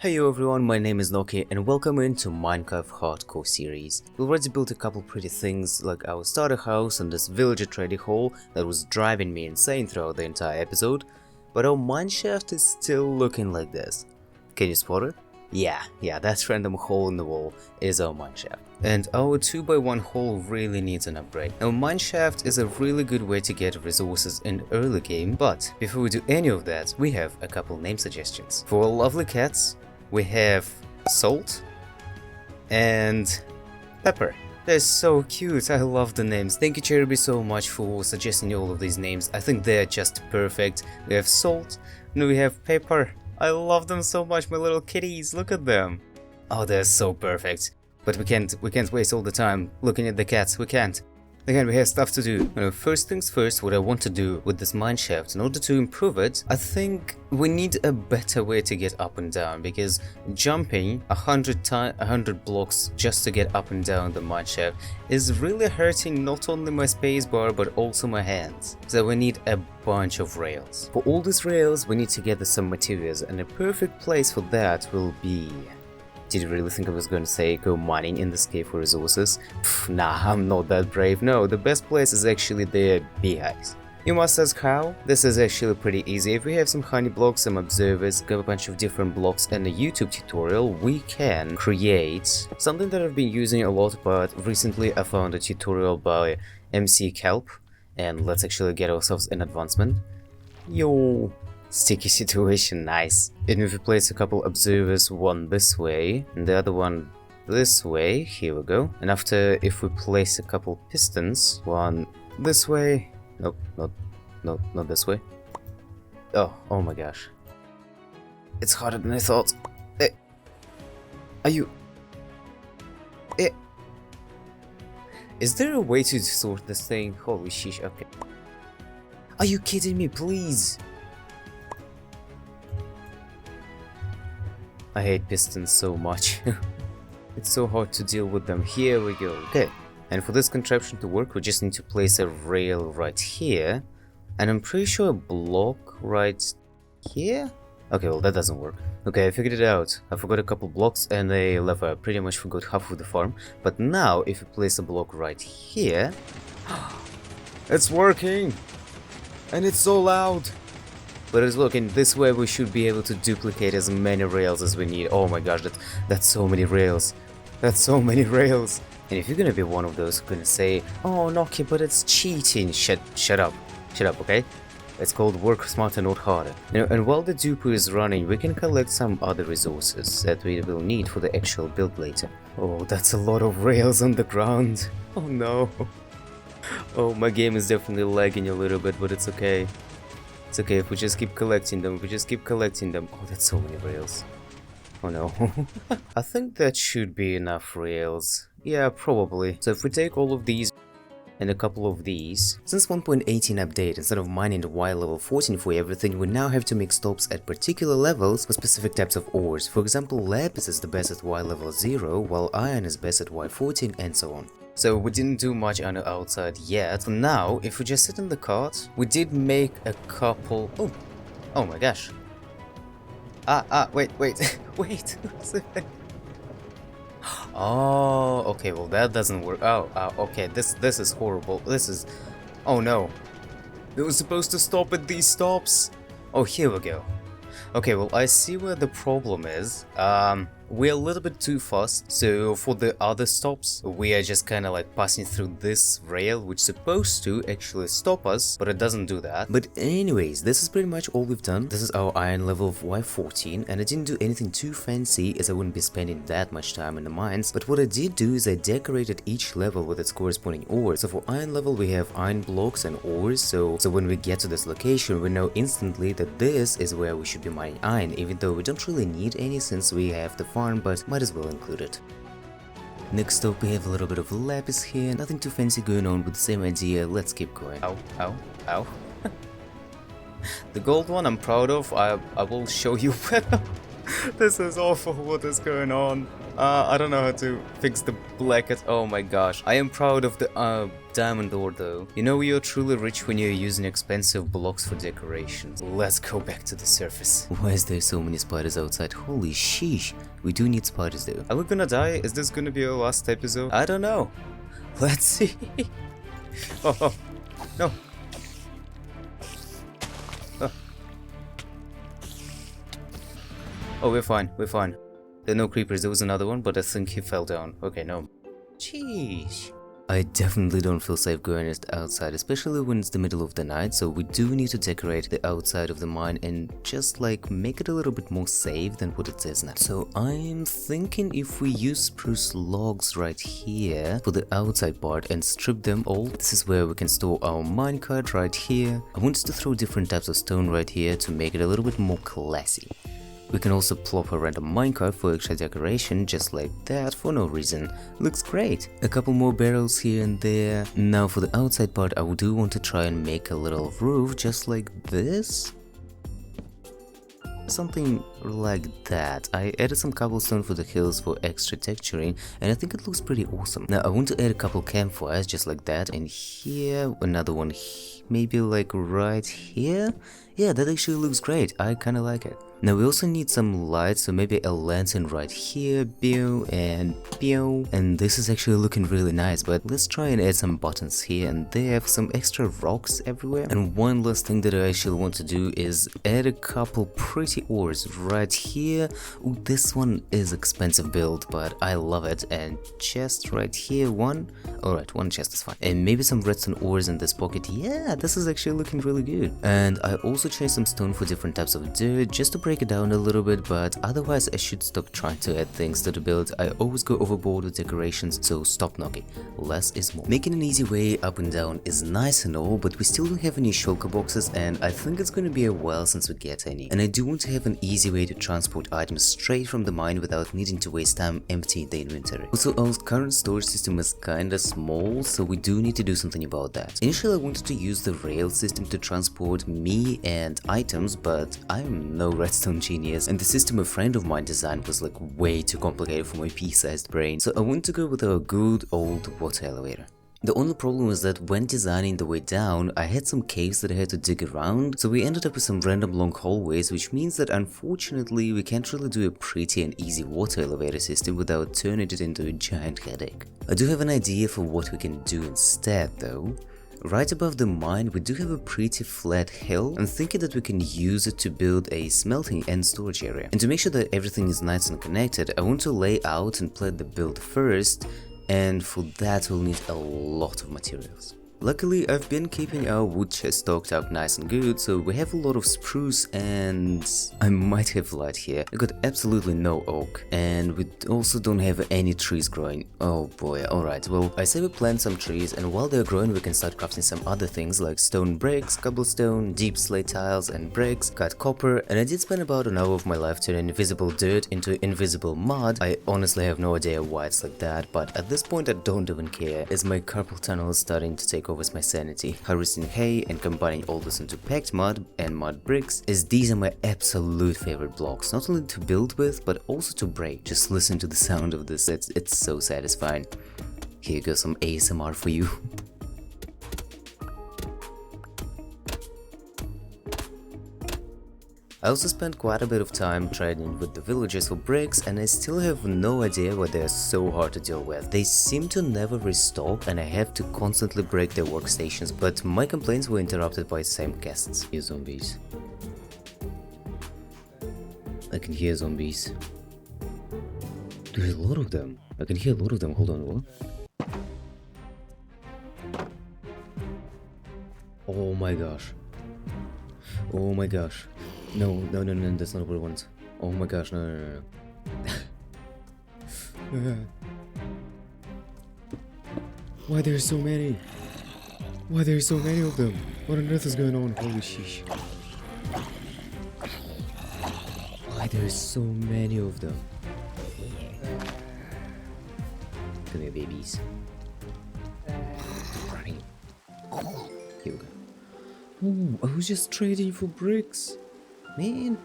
Hey everyone, my name is Noki and welcome into Minecraft Hardcore series. We already built a couple pretty things like our starter house and this villager trading hall that was driving me insane throughout the entire episode, but our mineshaft is still looking like this. Can you spot it? Yeah, that random hole in the wall is our mineshaft. And our 2x1 hole really needs an upgrade. Our mineshaft is a really good way to get resources in early game, but before we do any of that, we have a couple name suggestions. For our lovely cats, we have Salt and Pepper. They're so cute, I love the names. Thank you Cheruby so much for suggesting all of these names. I think they're just perfect. We have Salt and we have Pepper. I love them so much, my little kitties, look at them. Oh, they're so perfect. But we can't waste all the time looking at the cats, we can't. Again, we have stuff to do. First things first, what I want to do with this mineshaft, in order to improve it, I think we need a better way to get up and down, because jumping 100 blocks just to get up and down the mineshaft is really hurting not only my spacebar but also my hands. So we need a bunch of rails. For all these rails, we need to gather some materials, and a perfect place for that will be... Did you really think I was going to say go mining in this cave for resources? Nah, I'm not that brave. No, the best place is actually the beehives. You must ask how? This is actually pretty easy. If we have some honey blocks, some observers, got a bunch of different blocks and a YouTube tutorial, we can create something that I've been using a lot, but recently I found a tutorial by MC Kelp, and let's actually get ourselves an advancement. Yo! Sticky situation, nice. And if we place a couple observers, one this way and the other one this way, here we go. And after, if we place a couple pistons, one this way, nope, not this way. Oh my gosh. It's harder than I thought. Are you... Is there a way to sort this thing? Holy sheesh, okay. Are you kidding me, please? I hate pistons so much. It's so hard to deal with them. Here we go. Okay, and for this contraption to work, we just need to place a rail right here. And I'm pretty sure a block right here? Okay, well that doesn't work. Okay, I figured it out. I forgot a couple blocks and a lever. I pretty much forgot half of the farm. But now, if you place a block right here... It's working! And it's so loud! But as look, in this way we should be able to duplicate as many rails as we need. Oh my gosh, that's so many rails. That's so many rails. And if you're gonna be one of those who's gonna say, oh Noki, but it's cheating. Shut up. Shut up, okay? It's called work smarter, not harder. And while the duper is running, we can collect some other resources that we will need for the actual build later. Oh, that's a lot of rails on the ground. Oh no. Oh, my game is definitely lagging a little bit, but it's okay. It's okay if we just keep collecting them, Oh, that's so many rails. Oh no. I think that should be enough rails. Yeah, probably. So if we take all of these and a couple of these, since 1.18 update, instead of mining the Y level 14 for everything, we now have to make stops at particular levels for specific types of ores. For example, lapis is the best at Y level 0, while iron is best at Y 14, and so on. So we didn't do much on the outside yet. For now, if we just sit in the cart, we did make a couple... Oh my gosh. Wait. Wait. Oh, okay, well that doesn't work. Okay, this is horrible. This is... Oh no. It was supposed to stop at these stops. Oh, here we go. Okay, well I see where the problem is. We're a little bit too fast, so for the other stops, we are just kinda like passing through this rail, which is supposed to actually stop us, but it doesn't do that. But anyways, this is pretty much all we've done. This is our iron level of Y14, and I didn't do anything too fancy as I wouldn't be spending that much time in the mines, but what I did do is I decorated each level with its corresponding ores. So for iron level, we have iron blocks and ores, so when we get to this location, we know instantly that this is where we should be mining iron, even though we don't really need any since we have the farm, but might as well include it. Next up, we have a little bit of lapis here, nothing too fancy going on, but the same idea. Let's keep going. Ow. The gold one I'm proud of. I will show you better. This is awful. What is going on? I don't know how to fix the blanket. Oh my gosh. I am proud of the diamond ore though. You know you're truly rich when you're using expensive blocks for decorations. Let's go back to the surface. Why is there so many spiders outside? Holy sheesh. We do need spiders though. Are we gonna die? Is this gonna be our last episode? I don't know. Let's see. Oh, no. Oh, we're fine, we're fine. There are no creepers, there was another one, but I think he fell down. Okay, no. Jeez. I definitely don't feel safe going outside, especially when it's the middle of the night, so we do need to decorate the outside of the mine and just like make it a little bit more safe than what it is now. So I'm thinking if we use spruce logs right here for the outside part and strip them all, this is where we can store our minecart right here. I wanted to throw different types of stone right here to make it a little bit more classy. We can also plop a random minecart for extra decoration, just like that, for no reason. Looks great. A couple more barrels here and there. Now for the outside part, I do want to try and make a little roof, just like this. Something like that. I added some cobblestone for the hills for extra texturing, and I think it looks pretty awesome. Now I want to add a couple campfires, just like that, and here, another one maybe like right here. Yeah, that actually looks great. I kinda like it. Now we also need some lights, so maybe a lantern right here, pew and pew. And this is actually looking really nice, but let's try and add some buttons here and there for some extra rocks everywhere. And one last thing that I actually want to do is add a couple pretty ores right here. Ooh, this one is expensive build, but I love it. And chest right here, one. Alright, one chest is fine. And maybe some redstone ores in this pocket. Yeah, this is actually looking really good. And I also changed some stone for different types of dirt, just to break it down a little bit, but otherwise I should stop trying to add things to the build. I always go overboard with decorations, so stop knocking. Less is more. Making an easy way up and down is nice and all, but we still don't have any shulker boxes, and I think it's gonna be a while since we get any. And I do want to have an easy way to transport items straight from the mine without needing to waste time emptying the inventory. Also, our current storage system is kinda small, so we do need to do something about that. Initially I wanted to use the rail system to transport me and items, but I'm no redstone genius, and the system a friend of mine designed was like way too complicated for my pea-sized brain, so I want to go with our good old water elevator. The only problem was that when designing the way down, I had some caves that I had to dig around, so we ended up with some random long hallways, which means that unfortunately we can't really do a pretty and easy water elevator system without turning it into a giant headache. I do have an idea for what we can do instead though. Right above the mine, we do have a pretty flat hill. I'm thinking that we can use it to build a smelting and storage area. And to make sure that everything is nice and connected, I want to lay out and plan the build first, and for that we'll need a lot of materials. Luckily, I've been keeping our wood chest stocked up nice and good, so we have a lot of spruce and I might have light here. I got absolutely no oak, and we also don't have any trees growing. Oh boy, alright, well, I say we plant some trees, and while they're growing we can start crafting some other things like stone bricks, cobblestone, deep slate tiles and bricks, cut copper, and I did spend about an hour of my life turning invisible dirt into invisible mud. I honestly have no idea why it's like that, but at this point I don't even care, as my carpal tunnel is starting to take over my sanity. Harvesting hay and combining all this into packed mud and mud bricks, as these are my absolute favorite blocks, not only to build with but also to break. Just listen to the sound of this, it's so satisfying. Here goes some ASMR for you. I also spent quite a bit of time trading with the villagers for bricks, and I still have no idea why they are so hard to deal with. They seem to never restock, and I have to constantly break their workstations, but my complaints were interrupted by the same guests. Hear zombies. I can hear zombies. There's a lot of them. I can hear a lot of them. Hold on, what? Oh my gosh. Oh my gosh. No, that's not what I want. Oh my gosh, no. Why there's so many? Why there's so many of them? What on earth is going on? Holy sheesh. Why there's so many of them? Come here, babies. Running. Here we go. Ooh, I was just trading for bricks. Man,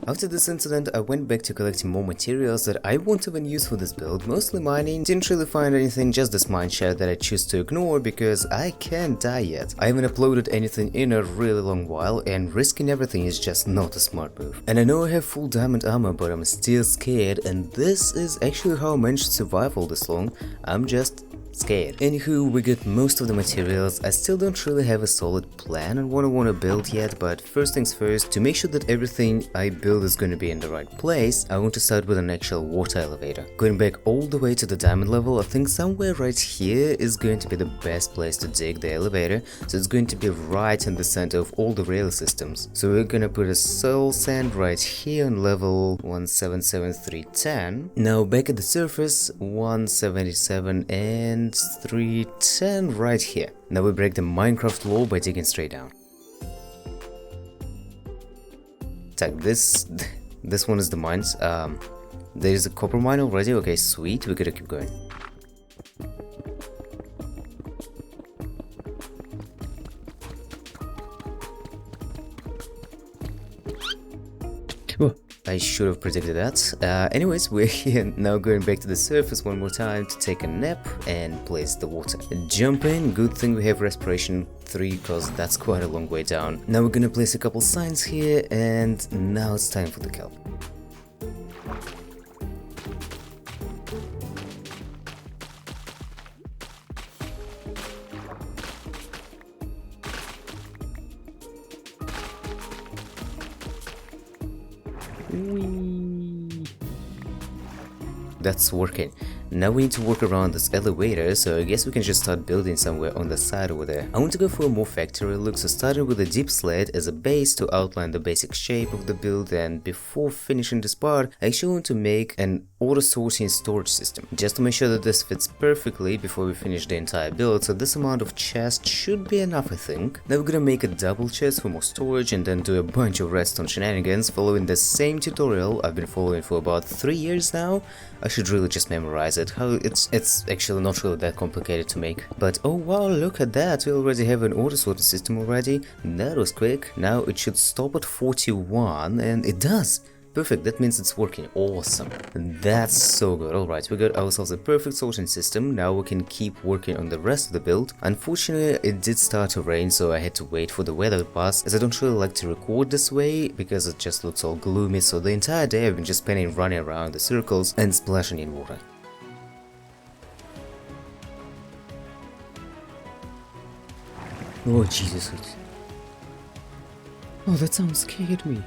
After this incident, I went back to collecting more materials that I won't even use for this build, mostly mining. Didn't really find anything, just this mine shaft that I choose to ignore because I can't die yet. I haven't uploaded anything in a really long while, and risking everything is just not a smart move. And I know I have full diamond armor, but I'm still scared, and this is actually how I managed to survive all this long. I'm just scared. Anywho, we got most of the materials. I still don't really have a solid plan on what I want to build yet, but first things first, to make sure that everything I build is going to be in the right place, I want to start with an actual water elevator. Going back all the way to the diamond level, I think somewhere right here is going to be the best place to dig the elevator, so it's going to be right in the center of all the rail systems. So we're gonna put a soul sand right here on level 177310. Now back at the surface, 177 and 310 right here. Now we break the Minecraft law by digging straight down. Take this one is the mines. There is a copper mine already. Okay, sweet. We gotta keep going. Oh, I should have predicted that. Anyways, we're here now, going back to the surface one more time to take a nap and place the water. Jump in, good thing we have respiration 3 because that's quite a long way down. Now we're gonna place a couple signs here, and now it's time for the kelp. That's working. Now we need to work around this elevator, so I guess we can just start building somewhere on the side over there. I want to go for a more factory look, so starting with a deep slate as a base to outline the basic shape of the build, and before finishing this part, I actually want to make an auto-sorting storage system, just to make sure that this fits perfectly before we finish the entire build, so this amount of chest should be enough, I think. Now we're gonna make a double chest for more storage and then do a bunch of redstone shenanigans following the same tutorial I've been following for about 3 years now. I should really just memorize it. How it's actually not really that complicated to make. But oh wow, look at that, we already have an auto sorting system already. That was quick. Now it should stop at 41, and it does. Perfect, that means it's working. Awesome. That's so good. Alright, we got ourselves a perfect sorting system. Now we can keep working on the rest of the build. Unfortunately, it did start to rain, so I had to wait for the weather to pass, as I don't really like to record this way because it just looks all gloomy. So the entire day I've been just spending running around the circles and splashing in water. Oh Jesus. Oh, that sound scared me.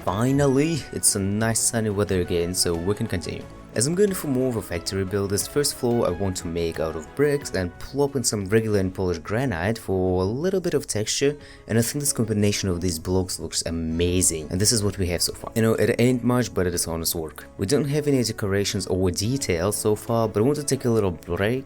Finally, it's a nice sunny weather again, so we can continue. As I'm going for more of a factory build, this first floor I want to make out of bricks and plop in some regular and polished granite for a little bit of texture, and I think this combination of these blocks looks amazing, and this is what we have so far. You know, it ain't much, but it is honest work. We don't have any decorations or details so far, but I want to take a little break,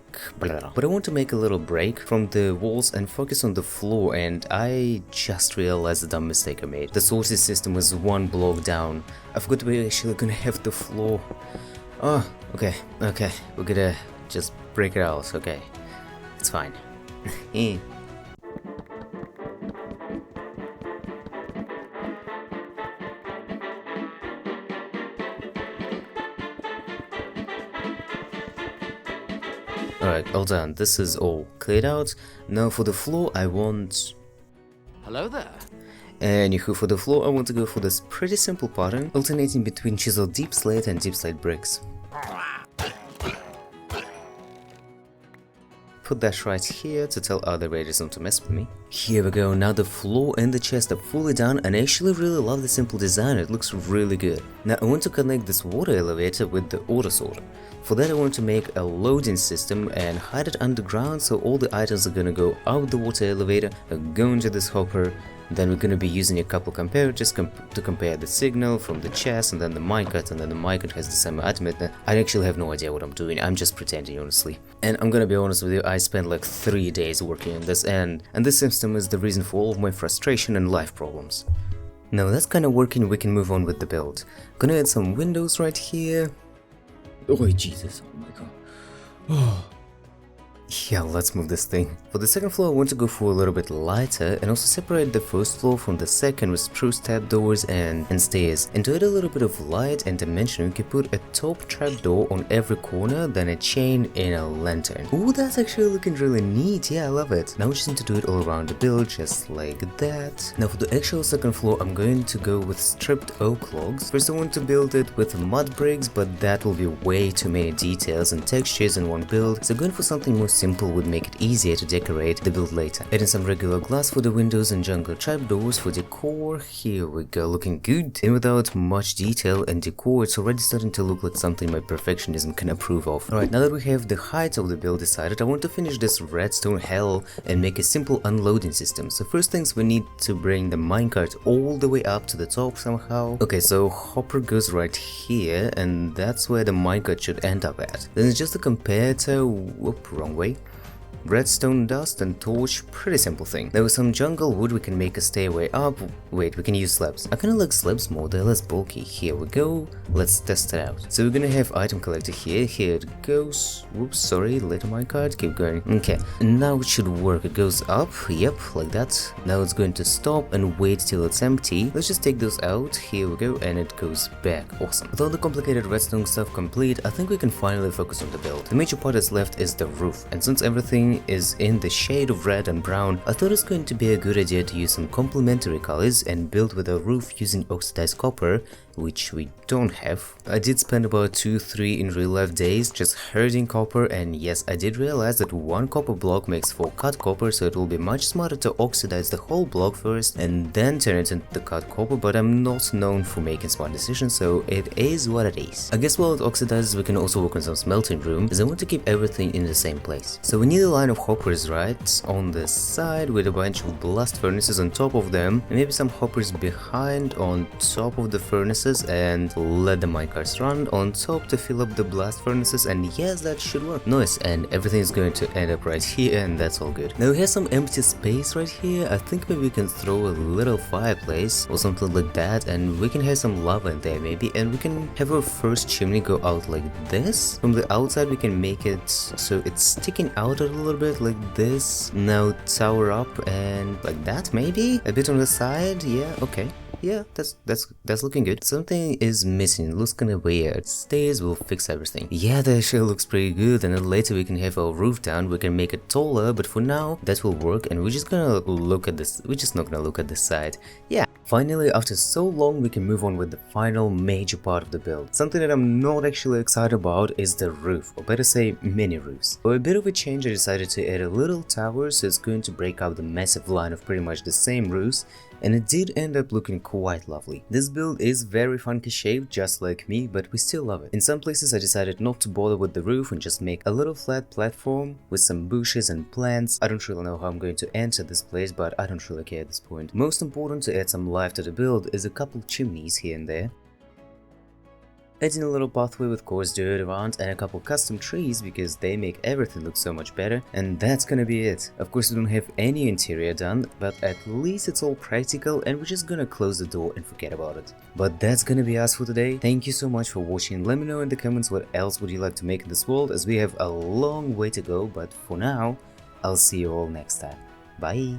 from the walls and focus on the floor, and I just realized the dumb mistake I made. The sorting system was one block down. I forgot we're actually gonna have the floor. Oh, okay, we're gonna just break it out, okay, it's fine. Alright, all done, this is all cleared out. Now for the floor I want... Hello there. Anywho, for the floor I want to go for this pretty simple pattern, alternating between chiseled deep slate and deep slate bricks. Put that right here to tell other raiders not to mess with me. Here we go, now the floor and the chest are fully done, and I actually really love the simple design, it looks really good. Now I want to connect this water elevator with the auto sorter. For that I want to make a loading system and hide it underground, so all the items are gonna go out the water elevator, go into this hopper. Then we're gonna be using a couple comparators to compare the signal from the chest and then the minecart, and then the minecart has the same item. I actually have no idea what I'm doing, I'm just pretending, honestly. And I'm gonna be honest with you, I spent like 3 days working on this, and this system is the reason for all of my frustration and life problems. Now that's kinda working, we can move on with the build. Gonna add some windows right here. Oh Jesus, oh my god. Oh. Yeah, let's move this thing. For the second floor, I want to go for a little bit lighter and also separate the first floor from the second with spruce trap doors and stairs. And to add a little bit of light and dimension, we can put a top trap door on every corner, then a chain and a lantern. Ooh, that's actually looking really neat. Yeah, I love it. Now we just need to do it all around the build, just like that. Now for the actual second floor, I'm going to go with stripped oak logs. First I want to build it with mud bricks, but that will be way too many details and textures in one build, so going for something more simple would make it easier to decorate the build later. Adding some regular glass for the windows and jungle trapdoors for decor. Here we go, looking good. And without much detail and decor, it's already starting to look like something my perfectionism can approve of. Alright, now that we have the height of the build decided, I want to finish this redstone hell and make a simple unloading system. So first things, we need to bring the minecart all the way up to the top somehow. Okay, so hopper goes right here, and that's where the minecart should end up at. Then it's just a comparator. Whoop, wrong way. Redstone dust and torch, pretty simple thing. Now with some jungle wood we can make a stairway up. Wait, we can use slabs. I kinda like slabs more, they're less bulky. Here we go, let's test it out. So we're gonna have item collector here, here it goes. Whoops, sorry, little minecart, keep going. Okay, now it should work, it goes up, yep, like that. Now it's going to stop and wait till it's empty. Let's just take those out, here we go, and it goes back, awesome. With all the complicated redstone stuff complete, I think we can finally focus on the build. The major part that's left is the roof, and since everything is in the shade of red and brown, I thought it's going to be a good idea to use some complementary colors and build with a roof using oxidized copper, which we don't have. I did spend about 2-3 in real life days just herding copper, and yes, I did realize that one copper block makes 4 cut copper, so it will be much smarter to oxidize the whole block first and then turn it into the cut copper, but I'm not known for making smart decisions, so it is what it is. I guess while it oxidizes, we can also work on some smelting room, as I want to keep everything in the same place. So we need a line of hoppers right on the side with a bunch of blast furnaces on top of them, and maybe some hoppers behind on top of the furnaces, and let the minecarts run on top to fill up the blast furnaces, and yes, that should work. Nice, and everything is going to end up right here, and that's all good. Now we have some empty space right here. I think maybe we can throw a little fireplace or something like that, and we can have some lava in there maybe, and we can have our first chimney go out like this. From the outside we can make it so it's sticking out a little bit like this. Now tower up and like that, maybe a bit on the side. Yeah, okay. Yeah, that's looking good. Something is missing, it looks kinda weird. Stairs will fix everything. Yeah, that actually looks pretty good, and then later we can have our roof down, we can make it taller, but for now that will work, and we're just gonna look at this, we're just not gonna look at this side. Yeah, finally after so long we can move on with the final major part of the build. Something that I'm not actually excited about is the roof, or better say mini roofs. For a bit of a change I decided to add a little tower, so it's going to break up the massive line of pretty much the same roofs, and it did end up looking quite lovely. This build is very funky shaped, just like me, but we still love it. In some places I decided not to bother with the roof and just make a little flat platform with some bushes and plants. I don't really know how I'm going to enter this place, but I don't really care at this point. Most important to add some life to the build is a couple chimneys here and there. Adding a little pathway with coarse dirt around and a couple custom trees because they make everything look so much better, and that's gonna be it. Of course we don't have any interior done, but at least it's all practical and we're just gonna close the door and forget about it. But that's gonna be us for today. Thank you so much for watching. Let me know in the comments what else would you like to make in this world, as we have a long way to go, but for now, I'll see you all next time. Bye!